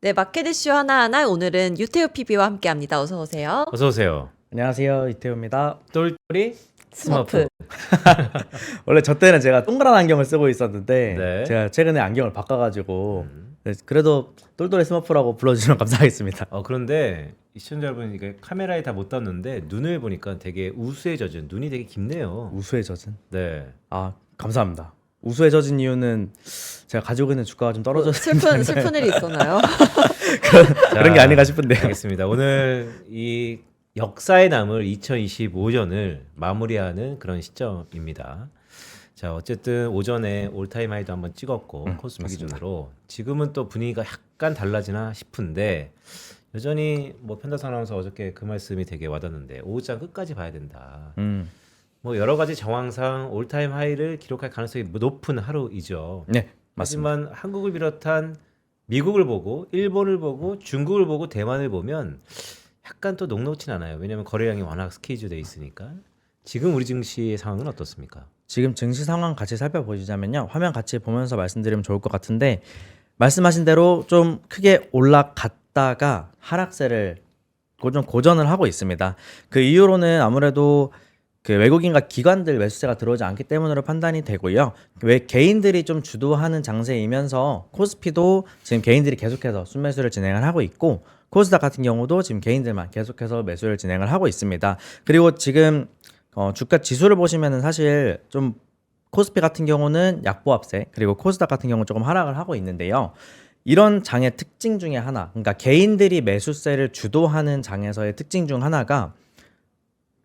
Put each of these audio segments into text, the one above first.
네, 마켓 이슈 하나하나 오늘은 유태우 PB와 함께합니다. 어서 오세요. 어서 오세요. 안녕하세요, 이태우입니다. 똘똘이 스머프. 원래 저 때는 제가 동그란 안경을 쓰고 있었는데 네. 제가 최근에 안경을 바꿔가지고 네, 그래도 똘똘이 스머프라고 불러주시면 감사하겠습니다. 그런데 이 시청자 여러분 이게 카메라에 다 못 땄는데 눈을 보니까 되게 우수에 젖은 눈이 되게 깊네요. 우수에 젖은? 네. 아, 감사합니다. 우수에 젖은 이유는 제가 가지고 있는 주가가 좀 떨어져서 슬픈 일이 있었나요? 그런 게 아닌가 싶은데요. 알겠습니다. 오늘 이 역사에 남을 2025년을 마무리하는 그런 시점입니다. 자, 어쨌든 오전에 올타임 하이도 한번 찍었고 코스피 맞습니다. 기준으로 지금은 또 분위기가 약간 달라지나 싶은데 여전히 뭐 편다선 아나운서 어저께 그 말씀이 되게 와닿는데 오후장 끝까지 봐야 된다. 뭐 여러 가지 정황상 올타임 하이를 기록할 가능성이 높은 하루이죠. 네, 맞습니다. 하지만 한국을 비롯한 미국을 보고 일본을 보고 중국을 보고 대만을 보면 약간 또 녹록진 않아요. 왜냐하면 거래량이 워낙 스케이줄 돼 있으니까. 지금 우리 증시의 상황은 어떻습니까? 지금 증시 상황 같이 살펴보시자면요. 화면 같이 보면서 말씀드리면 좋을 것 같은데 말씀하신 대로 좀 크게 올라갔다가 하락세를 좀 고전을 하고 있습니다. 그 이유로는 아무래도 그 외국인과 기관들 매수세가 들어오지 않기 때문으로 판단이 되고요. 왜 개인들이 좀 주도하는 장세이면서 코스피도 지금 개인들이 계속해서 순매수를 진행을 하고 있고 코스닥 같은 경우도 지금 개인들만 계속해서 매수를 진행을 하고 있습니다. 그리고 지금 주가 지수를 보시면은 사실 좀 코스피 같은 경우는 약보합세 그리고 코스닥 같은 경우는 조금 하락을 하고 있는데요. 이런 장의 특징 중에 하나, 그러니까 개인들이 매수세를 주도하는 장에서의 특징 중 하나가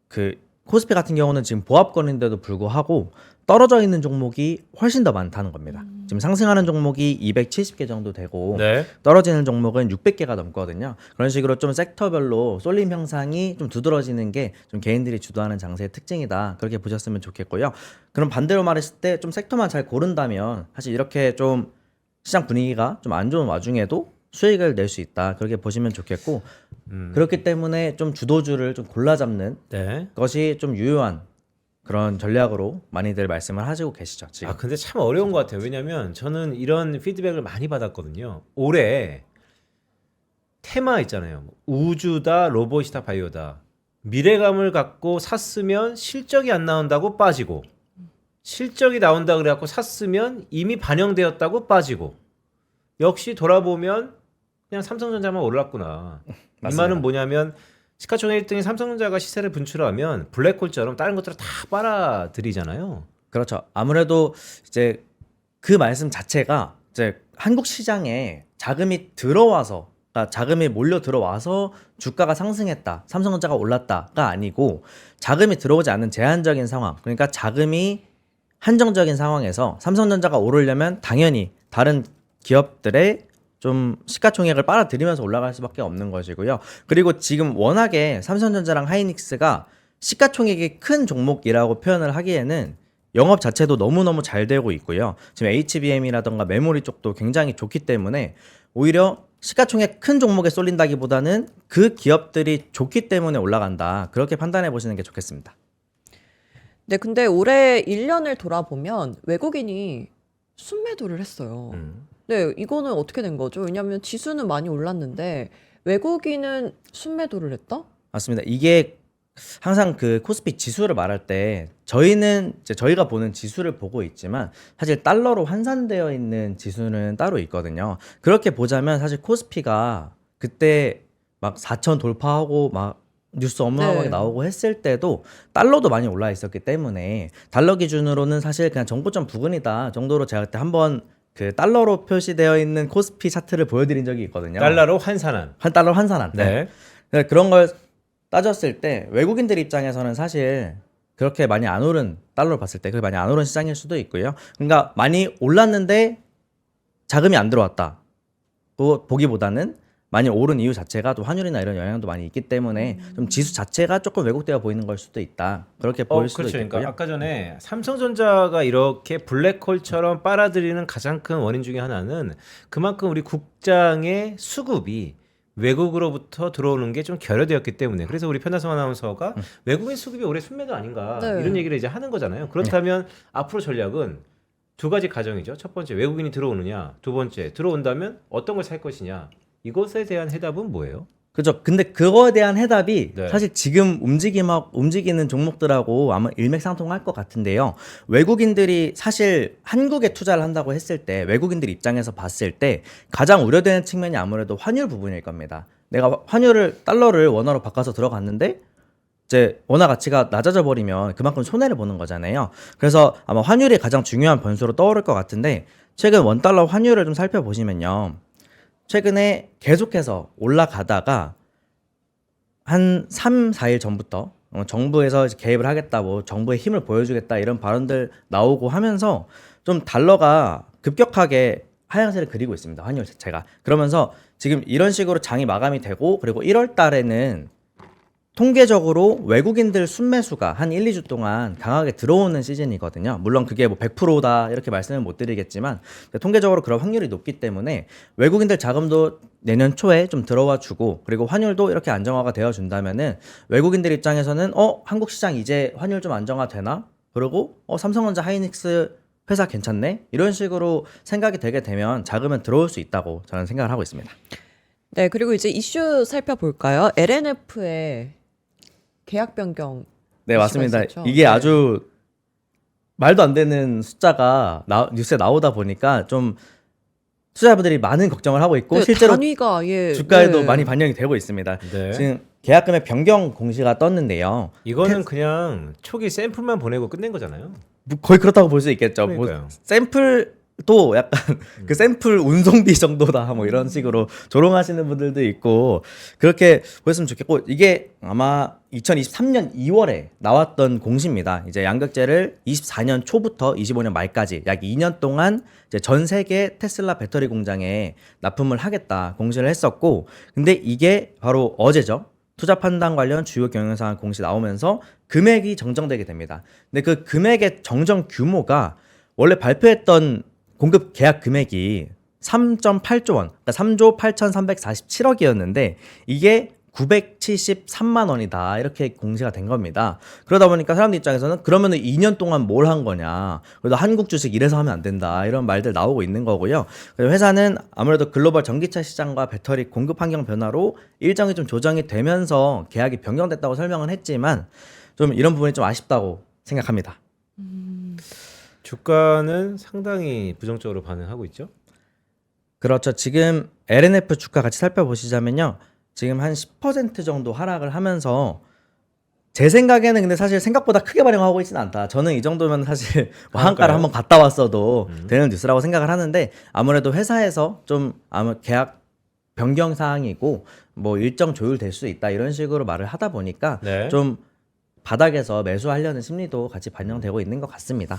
그 코스피 같은 경우는 지금 보합권인데도 불구하고 떨어져 있는 종목이 훨씬 더 많다는 겁니다. 지금 상승하는 종목이 270개 정도 되고 네. 떨어지는 종목은 600개가 넘거든요. 그런 식으로 좀 섹터별로 쏠림 형상이 좀 두드러지는 게 좀 개인들이 주도하는 장세의 특징이다. 그렇게 보셨으면 좋겠고요. 그럼 반대로 말했을 때 좀 섹터만 잘 고른다면 사실 이렇게 좀 시장 분위기가 좀 안 좋은 와중에도 수익을 낼 수 있다. 그렇게 보시면 좋겠고 그렇기 때문에 좀 주도주를 좀 골라 잡는 네. 것이 좀 유효한 그런 전략으로 많이들 말씀을 하시고 계시죠. 지금. 근데 참 어려운 것 같아요. 왜냐면 저는 이런 피드백을 많이 받았거든요. 올해 테마 있잖아요. 우주다, 로봇이다, 바이오다. 미래감을 갖고 샀으면 실적이 안 나온다고 빠지고 실적이 나온다 그래갖고 샀으면 이미 반영되었다고 빠지고 역시 돌아보면 그냥 삼성전자만 올랐구나. 이 맞습니다. 말은 뭐냐면 시가총액 1등인 삼성전자가 시세를 분출하면 블랙홀처럼 다른 것들을 다 빨아들이잖아요. 그렇죠. 아무래도 이제 그 말씀 자체가 이제 한국 시장에 자금이 들어와서, 그러니까 자금이 몰려 들어와서 주가가 상승했다, 삼성전자가 올랐다가 아니고 자금이 들어오지 않는 제한적인 상황, 그러니까 자금이 한정적인 상황에서 삼성전자가 오르려면 당연히 다른 기업들의 좀 시가총액을 빨아들이면서 올라갈 수밖에 없는 것이고요. 그리고 지금 워낙에 삼성전자랑 하이닉스가 시가총액이 큰 종목이라고 표현을 하기에는 영업 자체도 너무너무 잘 되고 있고요. 지금 HBM이라던가 메모리 쪽도 굉장히 좋기 때문에 오히려 시가총액 큰 종목에 쏠린다기보다는 그 기업들이 좋기 때문에 올라간다. 그렇게 판단해 보시는 게 좋겠습니다. 네, 근데 올해 1년을 돌아보면 외국인이 순매도를 했어요. 네, 이거는 어떻게 된 거죠? 왜냐하면 지수는 많이 올랐는데 외국인은 순매도를 했다? 맞습니다. 이게 항상 그 코스피 지수를 말할 때 저희는 이제 저희가 보는 지수를 보고 있지만 사실 달러로 환산되어 있는 지수는 따로 있거든요. 그렇게 보자면 사실 코스피가 그때 막 4천 돌파하고 막 뉴스 어마어마하게 네. 나오고 했을 때도 달러도 많이 올라 있었기 때문에 달러 기준으로는 사실 그냥 정고점 부근이다 정도로 제가 그때 한번 그 달러로 표시되어 있는 코스피 차트를 보여드린 적이 있거든요. 달러로 환산한. 한 달러 환산한. 네. 네. 그런 걸 따졌을 때 외국인들 입장에서는 사실 그렇게 많이 안 오른 달러로 봤을 때 그렇게 많이 안 오른 시장일 수도 있고요. 그러니까 많이 올랐는데 자금이 안 들어왔다. 보기보다는 많이 오른 이유 자체가 또 환율이나 이런 영향도 많이 있기 때문에 좀 지수 자체가 조금 왜곡되어 보이는 걸 수도 있다. 그렇게 보일 수도 그렇죠. 있고요. 그러니까 아까 전에 삼성전자가 이렇게 블랙홀처럼 빨아들이는 가장 큰 원인 중에 하나는 그만큼 우리 국장의 수급이 외국으로부터 들어오는 게 좀 결여되었기 때문에 그래서 우리 편다성 아나운서가 외국인 수급이 올해 순매도 아닌가 네. 이런 얘기를 이제 하는 거잖아요. 그렇다면 앞으로 전략은 두 가지 가정이죠. 첫 번째 외국인이 들어오느냐, 두 번째 들어온다면 어떤 걸 살 것이냐. 이것에 대한 해답은 뭐예요? 그죠. 근데 그거에 대한 해답이 네. 사실 지금 움직이는 종목들하고 아마 일맥상통할 것 같은데요. 외국인들이 사실 한국에 투자를 한다고 했을 때 외국인들 입장에서 봤을 때 가장 우려되는 측면이 아무래도 환율 부분일 겁니다. 내가 달러를 원화로 바꿔서 들어갔는데 이제 원화 가치가 낮아져 버리면 그만큼 손해를 보는 거잖아요. 그래서 아마 환율이 가장 중요한 변수로 떠오를 것 같은데 최근 원달러 환율을 좀 살펴보시면요. 최근에 계속해서 올라가다가 한 3, 4일 전부터 정부에서 이제 개입을 하겠다, 뭐 정부의 힘을 보여주겠다 이런 발언들 나오고 하면서 좀 달러가 급격하게 하향세를 그리고 있습니다. 환율 자체가. 그러면서 지금 이런 식으로 장이 마감이 되고 그리고 1월 달에는 통계적으로 외국인들 순매수가 한 1, 2주 동안 강하게 들어오는 시즌이거든요. 물론 그게 뭐 100%다 이렇게 말씀을 못 드리겠지만 통계적으로 그런 확률이 높기 때문에 외국인들 자금도 내년 초에 좀 들어와 주고 그리고 환율도 이렇게 안정화가 되어 준다면은 외국인들 입장에서는 한국 시장 이제 환율 좀 안정화 되나? 그리고 삼성전자 하이닉스 회사 괜찮네? 이런 식으로 생각이 되게 되면 자금은 들어올 수 있다고 저는 생각을 하고 있습니다. 네, 그리고 이제 이슈 살펴볼까요? LNF의 계약 변경. 네, 이슈가 맞습니다. 있었죠. 이게 네. 아주 말도 안 되는 숫자가 뉴스에 나오다 보니까 좀 투자자분들이 많은 걱정을 하고 있고 네, 실제로 단위가 주가에도 네. 많이 반영이 되고 있습니다. 네. 지금 계약금액 변경 공시가 떴는데요. 이거는 그냥 초기 샘플만 보내고 끝낸 거잖아요. 뭐 거의 그렇다고 볼 수 있겠죠. 그러니까요. 뭐 샘플도 약간 그 샘플 운송비 정도다 뭐 이런 식으로 조롱하시는 분들도 있고 그렇게 보셨으면 좋겠고 이게 아마 2023년 2월에 나왔던 공시입니다. 이제 양극재를 24년 초부터 25년 말까지 약 2년 동안 이제 전 세계 테슬라 배터리 공장에 납품을 하겠다 공시를 했었고 근데 이게 바로 어제죠. 투자 판단 관련 주요 경영사항 공시 나오면서 금액이 정정되게 됩니다. 근데 그 금액의 정정 규모가 원래 발표했던 공급 계약 금액이 3.8조 원, 그러니까 3조 8,347억이었는데 이게 973만 원이다 이렇게 공시가 된 겁니다. 그러다 보니까 사람들 입장에서는 그러면은 2년 동안 뭘 한 거냐, 그래도 한국 주식 이래서 하면 안 된다 이런 말들 나오고 있는 거고요. 그리고 회사는 아무래도 글로벌 전기차 시장과 배터리 공급 환경 변화로 일정이 좀 조정이 되면서 계약이 변경됐다고 설명을 했지만 좀 이런 부분이 좀 아쉽다고 생각합니다. 주가는 상당히 부정적으로 반응하고 있죠. 그렇죠. 지금 LNF 주가 같이 살펴보시자면요. 지금 한 10% 정도 하락을 하면서 제 생각에는 근데 사실 생각보다 크게 반영하고 있지는 않다. 저는 이 정도면 사실 뭐 한가를 한번 갔다 왔어도 되는 뉴스라고 생각을 하는데 아무래도 회사에서 좀 계약 변경 사항이고 뭐 일정 조율될 수 있다 이런 식으로 말을 하다 보니까 네. 좀 바닥에서 매수하려는 심리도 같이 반영되고 있는 것 같습니다.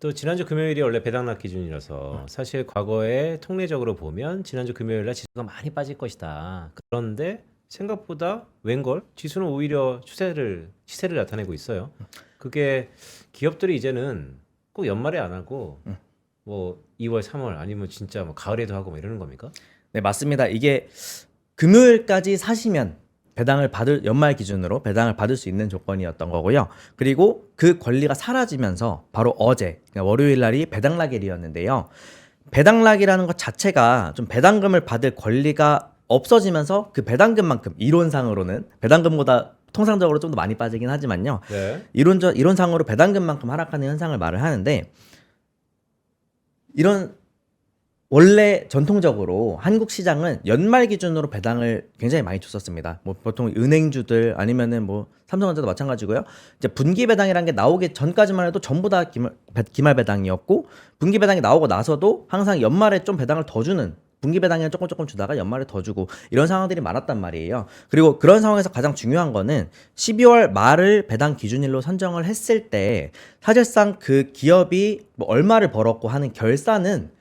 또 지난주 금요일이 원래 배당락 기준이라서 사실 과거에 통례적으로 보면 지난주 금요일날 지수가 많이 빠질 것이다. 그런데 생각보다 웬걸 지수는 오히려 시세를 나타내고 있어요. 그게 기업들이 이제는 꼭 연말에 안 하고 뭐 2월, 3월 아니면 진짜 뭐 가을에도 하고 뭐 이러는 겁니까? 네, 맞습니다. 이게 금요일까지 사시면 연말 기준으로 배당을 받을 수 있는 조건이었던 거고요. 그리고 그 권리가 사라지면서 바로 어제, 그러니까 월요일 날이 배당락일이었는데요. 배당락이라는 것 자체가 좀 배당금을 받을 권리가 없어지면서 그 배당금만큼 이론상으로는 배당금보다 통상적으로 좀 더 많이 빠지긴 하지만요. 네. 이론상으로 배당금만큼 하락하는 현상을 말을 하는데 이런 원래 전통적으로 한국 시장은 연말 기준으로 배당을 굉장히 많이 줬었습니다. 뭐 보통 은행주들 아니면은 뭐 삼성전자도 마찬가지고요. 이제 분기 배당이라는 게 나오기 전까지만 해도 전부 다 기말 배당이었고 분기 배당이 나오고 나서도 항상 연말에 좀 배당을 더 주는 분기 배당을 조금 주다가 연말에 더 주고 이런 상황들이 많았단 말이에요. 그리고 그런 상황에서 가장 중요한 거는 12월 말을 배당 기준일로 선정을 했을 때 사실상 그 기업이 뭐 얼마를 벌었고 하는 결산은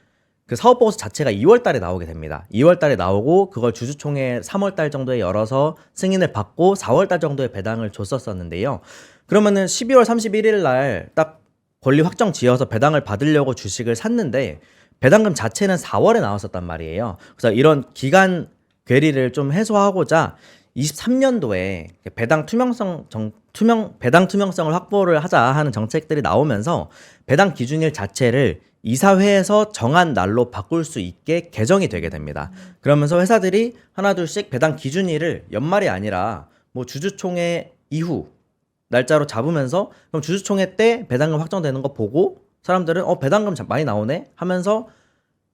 그 사업보고서 자체가 2월 달에 나오게 됩니다. 2월 달에 나오고 그걸 주주총회 3월 달 정도에 열어서 승인을 받고 4월 달 정도에 배당을 줬었었는데요. 그러면은 12월 31일 날 딱 권리 확정 지어서 배당을 받으려고 주식을 샀는데 배당금 자체는 4월에 나왔었단 말이에요. 그래서 이런 기간 괴리를 좀 해소하고자 23년도에 배당 배당 투명성을 확보를 하자 하는 정책들이 나오면서 배당 기준일 자체를 이사회에서 정한 날로 바꿀 수 있게 개정이 되게 됩니다. 그러면서 회사들이 하나둘씩 배당 기준일을 연말이 아니라 뭐 주주총회 이후 날짜로 잡으면서 그럼 주주총회 때 배당금 확정되는 거 보고 사람들은 배당금 많이 나오네 하면서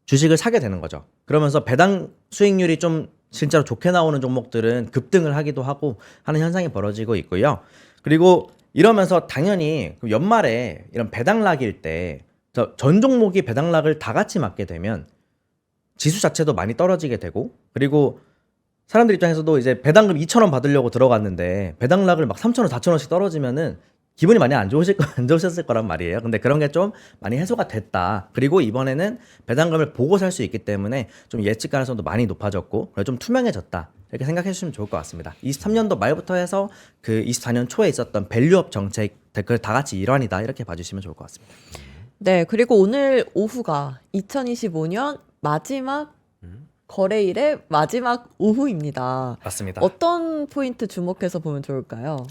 주식을 사게 되는 거죠. 그러면서 배당 수익률이 좀 진짜로 좋게 나오는 종목들은 급등을 하기도 하고 하는 현상이 벌어지고 있고요. 그리고 이러면서 당연히 연말에 이런 배당락일 때 전 종목이 배당락을 다 같이 맞게 되면 지수 자체도 많이 떨어지게 되고, 그리고 사람들 입장에서도 이제 배당금 2,000원 받으려고 들어갔는데 배당락을 막 3,000원, 4,000원씩 떨어지면은 기분이 많이 안 좋으셨을 거란 말이에요. 근데 그런 게 좀 많이 해소가 됐다. 그리고 이번에는 배당금을 보고 살 수 있기 때문에 좀 예측 가능성도 많이 높아졌고, 그래서 좀 투명해졌다. 이렇게 생각해 주시면 좋을 것 같습니다. 23년도 말부터 해서 그 24년 초에 있었던 밸류업 정책, 그걸 다 같이 일환이다. 이렇게 봐주시면 좋을 것 같습니다. 네, 그리고 오늘 오후가 2025년 마지막 거래일의 마지막 오후입니다. 맞습니다. 어떤 포인트 주목해서 보면 좋을까요?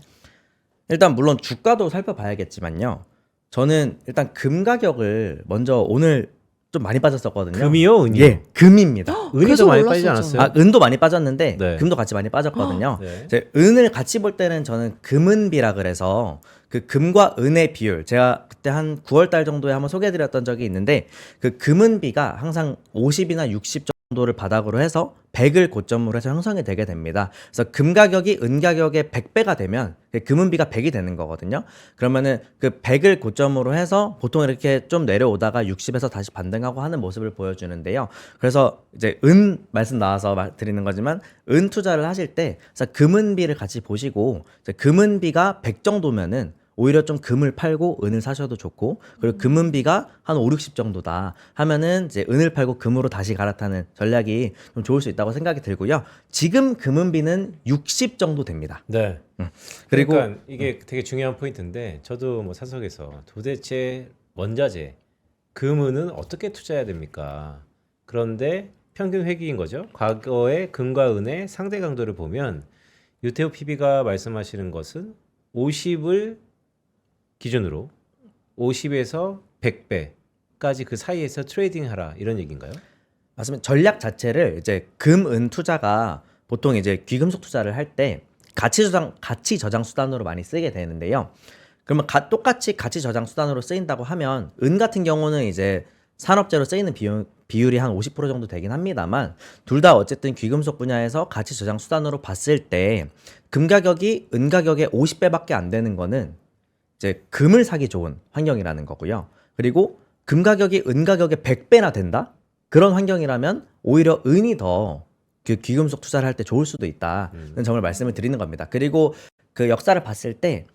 일단 물론 주가도 살펴봐야겠지만요. 저는 일단 금 가격을 먼저 오늘 좀 많이 빠졌었거든요. 금이요? 은이요? 예, 금입니다. 은이 그래서 더 많이 올랐었죠. 빠지지 않았어요? 아, 은도 많이 빠졌는데 네. 금도 같이 많이 빠졌거든요. 네. 이제 은을 같이 볼 때는 저는 금은비라 그래서 그 금과 은의 비율, 제가 그때 한 9월 달 정도에 한번 소개해드렸던 적이 있는데, 그 금은비가 항상 50이나 60 정도를 바닥으로 해서 100을 고점으로 해서 형성이 되게 됩니다. 그래서 금 가격이 은 가격의 100배가 되면 금은비가 100이 되는 거거든요. 그러면은 그 100을 고점으로 해서 보통 이렇게 좀 내려오다가 60에서 다시 반등하고 하는 모습을 보여주는데요. 그래서 이제 은 말씀 나와서 드리는 거지만, 은 투자를 하실 때 그래서 금은비를 같이 보시고, 이제 금은비가 100 정도면은 오히려 좀 금을 팔고 은을 사셔도 좋고, 그리고 금은비가 한 5, 60 정도다 하면은 이제 은을 팔고 금으로 다시 갈아타는 전략이 좀 좋을 수 있다고 생각이 들고요. 지금 금은비는 60 정도 됩니다. 네. 그리고 그러니까 이게 되게 중요한 포인트인데, 저도 뭐 사석에서 도대체 원자재 금은은 어떻게 투자해야 됩니까? 그런데 평균 회귀인 거죠. 과거의 금과 은의 상대 강도를 보면 유태우 PB가 말씀하시는 것은 50을 기준으로 50에서 100배까지 그 사이에서 트레이딩하라, 이런 얘기인가요? 맞습니다. 전략 자체를 이제 금, 은 투자가 보통 이제 귀금속 투자를 할 때 가치 저장 수단으로 많이 쓰게 되는데요. 그러면 똑같이 가치 저장 수단으로 쓰인다고 하면 은 같은 경우는 이제 산업재로 쓰이는 비율이 한 50% 정도 되긴 합니다만, 둘 다 어쨌든 귀금속 분야에서 가치 저장 수단으로 봤을 때 금 가격이 은 가격의 50배밖에 안 되는 거는 이제 금을 사기 좋은 환경이라는 거고요. 그리고 금 가격이 은 가격의 100배나 된다? 그런 환경이라면 오히려 은이 더 그 귀금속 투자를 할 때 좋을 수도 있다는 점을 말씀을 드리는 겁니다. 그리고 그 역사를 봤을 때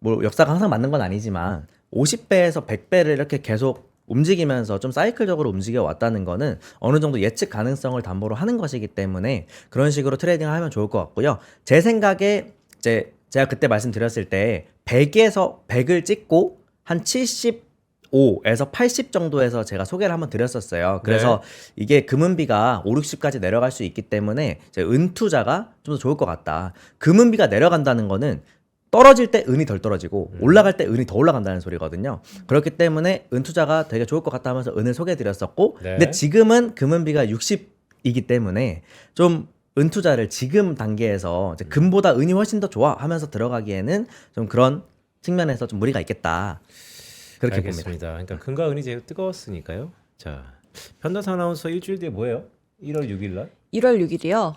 뭐 역사가 항상 맞는 건 아니지만 50배에서 100배를 이렇게 계속 움직이면서 좀 사이클적으로 움직여 왔다는 거는 어느 정도 예측 가능성을 담보로 하는 것이기 때문에 그런 식으로 트레이딩을 하면 좋을 것 같고요. 제 생각에 이제 제가 그때 말씀드렸을 때 100에서 100을 찍고 한 75에서 80 정도에서 제가 소개를 한번 드렸었어요. 그래서 이게 금은비가 5, 60까지 내려갈 수 있기 때문에 이제 은 투자가 좀 더 좋을 것 같다. 금은비가 내려간다는 거는 떨어질 때 은이 덜 떨어지고 올라갈 때 은이 더 올라간다는 소리거든요. 그렇기 때문에 은 투자가 되게 좋을 것 같다 하면서 은을 소개해드렸었고, 근데 지금은 금은비가 60이기 때문에 좀 은 투자를 지금 단계에서 이제 금보다 은이 훨씬 더 좋아 하면서 들어가기에는 좀 그런 측면에서 좀 무리가 있겠다. 그렇게 알겠습니다. 봅니다. 그러니까 금과 은이 제일 뜨거웠으니까요. 자, 편도사 아나운서 일주일 뒤에 뭐예요? 1월 6일 날? 1월 6일이요.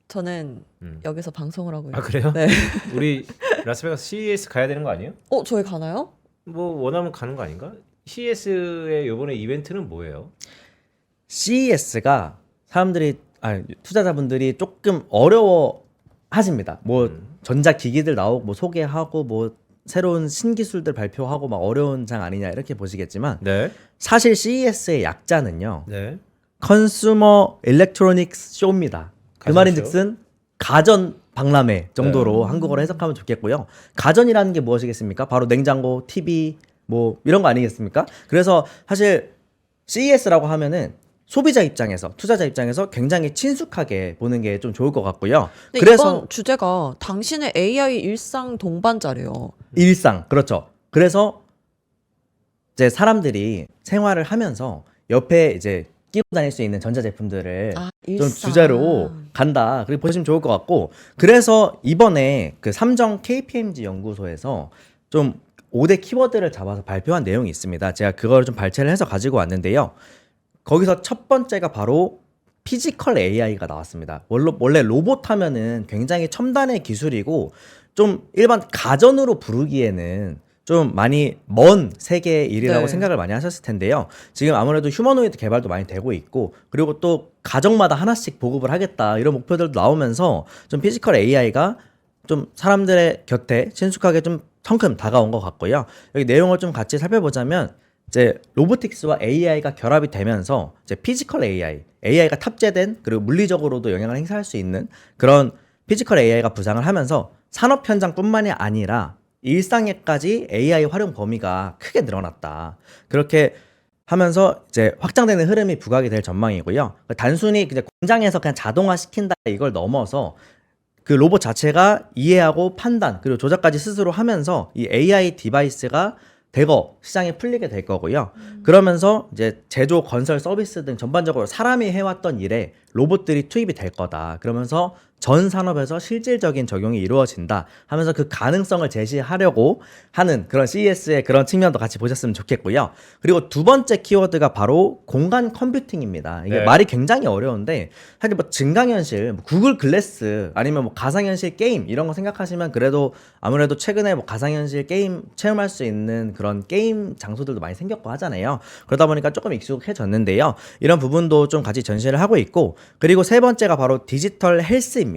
저는 여기서 방송을 하고 있어요. 아, 그래요? 네. 우리 라스베가스 CES 가야 되는 거 아니에요? 저희 가나요? 뭐 원하면 가는 거 아닌가? CES의 이번에 이벤트는 뭐예요? CES가 투자자분들이 조금 어려워하십니다. 뭐 전자기기들 나오고 뭐 소개하고 뭐 새로운 신기술들 발표하고 막 어려운 장 아니냐 이렇게 보시겠지만, 네. 사실 CES의 약자는요, 네. 컨슈머 일렉트로닉스 쇼입니다. 그 가전쇼? 말인즉슨 가전 박람회 정도로 한국어로 해석하면 좋겠고요. 가전이라는 게 무엇이겠습니까? 바로 냉장고, TV 뭐 이런 거 아니겠습니까? 그래서 사실 CES라고 하면은 소비자 입장에서, 투자자 입장에서 굉장히 친숙하게 보는 게 좀 좋을 것 같고요. 근데 그래서 이번 주제가 당신의 AI 일상 동반자래요. 일상, 그렇죠. 그래서 이제 사람들이 생활을 하면서 옆에 이제 끼고 다닐 수 있는 전자제품들을 좀 일상. 주제로 간다. 그리고 보시면 좋을 것 같고, 그래서 이번에 그 삼정 KPMG 연구소에서 좀 5대 키워드를 잡아서 발표한 내용이 있습니다. 제가 그걸 좀 발췌를 해서 가지고 왔는데요. 거기서 첫 번째가 바로 피지컬 AI가 나왔습니다. 원래 로봇 하면은 굉장히 첨단의 기술이고 좀 일반 가전으로 부르기에는 좀 많이 먼 세계의 일이라고 네. 생각을 많이 하셨을 텐데요. 지금 아무래도 휴머노이드 개발도 많이 되고 있고, 그리고 또 가정마다 하나씩 보급을 하겠다 이런 목표들도 나오면서 좀 피지컬 AI가 좀 사람들의 곁에 친숙하게 좀 성큼 다가온 것 같고요. 여기 내용을 좀 같이 살펴보자면 이제 로보틱스와 AI가 결합이 되면서 이제 피지컬 AI가 탑재된, 그리고 물리적으로도 영향을 행사할 수 있는 그런 피지컬 AI가 부상을 하면서 산업 현장뿐만이 아니라 일상에까지 AI 활용 범위가 크게 늘어났다. 그렇게 하면서 이제 확장되는 흐름이 부각이 될 전망이고요. 단순히 그냥 공장에서 그냥 자동화 시킨다 이걸 넘어서 그 로봇 자체가 이해하고 판단 그리고 조작까지 스스로 하면서 이 AI 디바이스가 대거 시장에 풀리게 될 거고요. 그러면서 이제 제조, 건설, 서비스 등 전반적으로 사람이 해왔던 일에 로봇들이 투입이 될 거다. 그러면서 전 산업에서 실질적인 적용이 이루어진다 하면서 그 가능성을 제시하려고 하는 그런 CES의 그런 측면도 같이 보셨으면 좋겠고요. 그리고 두 번째 키워드가 바로 공간 컴퓨팅입니다. 이게 네. 말이 굉장히 어려운데 사실 뭐 증강현실, 뭐 구글 글래스 아니면 뭐 가상현실 게임 이런 거 생각하시면 그래도 아무래도 최근에 뭐 가상현실 게임 체험할 수 있는 그런 게임 장소들도 많이 생겼고 하잖아요. 그러다 보니까 조금 익숙해졌는데요. 이런 부분도 좀 같이 전시를 하고 있고, 그리고 세 번째가 바로 디지털 헬스입니다.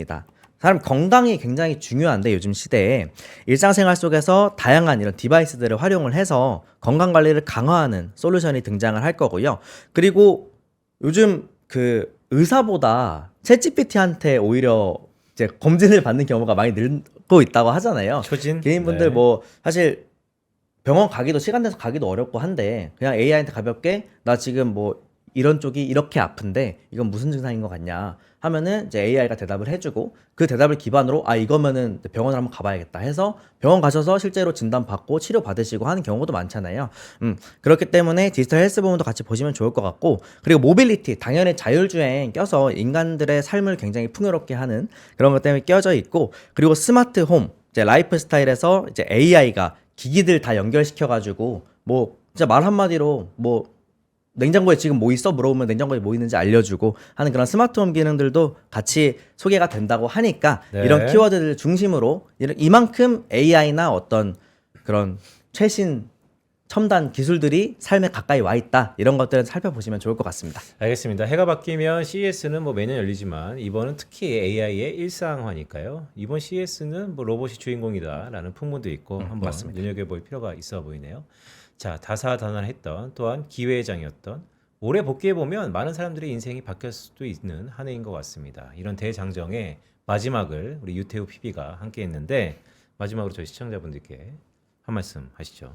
사람 건강이 굉장히 중요한데 요즘 시대에 일상생활 속에서 다양한 이런 디바이스들을 활용을 해서 건강관리를 강화하는 솔루션이 등장을 할 거고요. 그리고 요즘 그 의사보다 챗GPT한테 오히려 이제 검진을 받는 경우가 많이 늘고 있다고 하잖아요. 초진 개인분들 네. 뭐 사실 병원 가기도 시간 내서 가기도 어렵고 한데 그냥 AI한테 가볍게 나 지금 뭐 이런 쪽이 이렇게 아픈데 이건 무슨 증상인 것 같냐 하면은 이제 AI가 대답을 해주고 그 대답을 기반으로 아 이거면은 병원을 한번 가봐야겠다 해서 병원 가셔서 실제로 진단 받고 치료 받으시고 하는 경우도 많잖아요. 그렇기 때문에 디지털 헬스 부분도 같이 보시면 좋을 것 같고, 그리고 모빌리티 당연히 자율주행 껴서 인간들의 삶을 굉장히 풍요롭게 하는 그런 것 때문에 껴져 있고, 그리고 스마트 홈 이제 라이프 스타일에서 이제 AI가 기기들 다 연결시켜가지고 뭐 진짜 말 한마디로 뭐 냉장고에 지금 뭐 있어 물어보면 냉장고에 뭐 있는지 알려주고 하는 그런 스마트홈 기능들도 같이 소개가 된다고 하니까 네. 이런 키워드들 중심으로 이만큼 AI나 어떤 그런 최신 첨단 기술들이 삶에 가까이 와 있다 이런 것들을 살펴보시면 좋을 것 같습니다. 알겠습니다. 해가 바뀌면 CES는 뭐 매년 열리지만 이번은 특히 AI의 일상화니까요. 이번 CES는 뭐 로봇이 주인공이다라는 풍문도 있고 한번 맞습니다. 눈여겨볼 필요가 있어 보이네요. 자, 다사다난했던 또한 기회의 장이었던 올해 복귀해 보면 많은 사람들의 인생이 바뀔 수도 있는 한 해인 것 같습니다. 이런 대장정의 마지막을 우리 유태우 PB가 함께했는데 마지막으로 저희 시청자분들께 한 말씀 하시죠.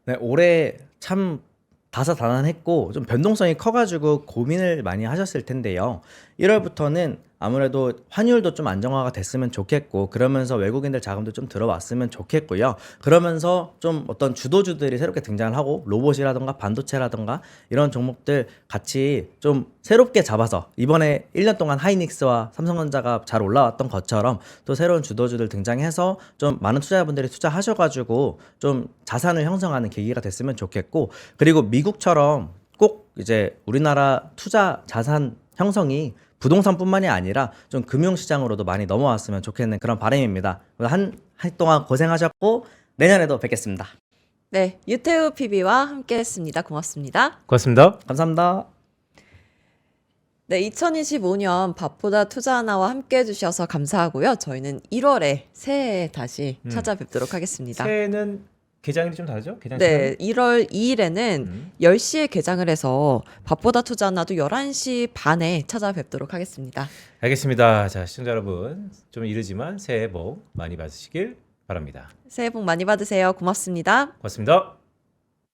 네, 올해 참 다사다난했고 좀 변동성이 커가지고 고민을 많이 하셨을 텐데요. 1월부터는 아무래도 환율도 좀 안정화가 됐으면 좋겠고 그러면서 외국인들 자금도 좀 들어왔으면 좋겠고요. 그러면서 좀 어떤 주도주들이 새롭게 등장을 하고 로봇이라던가 반도체라던가 이런 종목들 같이 좀 새롭게 잡아서 이번에 1년 동안 하이닉스와 삼성전자가 잘 올라왔던 것처럼 또 새로운 주도주들 등장해서 좀 많은 투자자분들이 투자하셔가지고 좀 자산을 형성하는 계기가 됐으면 좋겠고, 그리고 미국처럼 꼭 이제 우리나라 투자 자산 형성이 부동산뿐만이 아니라 좀 금융시장으로도 많이 넘어왔으면 좋겠는 그런 바람입니다. 한 해 동안 고생하셨고 내년에도 뵙겠습니다. 네, 유태우 PB와 함께했습니다. 고맙습니다. 고맙습니다. 감사합니다. 네, 2025년 밥보다 투자 하나와 함께 해주셔서 감사하고요. 저희는 1월에 새해에 다시 찾아뵙도록 하겠습니다. 새해는 개장일이 좀 다르죠? 개장 네, 1월 2일에는 10시에 개장을 해서 밥보다 투자 하나도 11시 반에 찾아뵙도록 하겠습니다. 알겠습니다. 자, 시청자 여러분, 좀 이르지만 새해 복 많이 받으시길 바랍니다. 새해 복 많이 받으세요. 고맙습니다. 고맙습니다.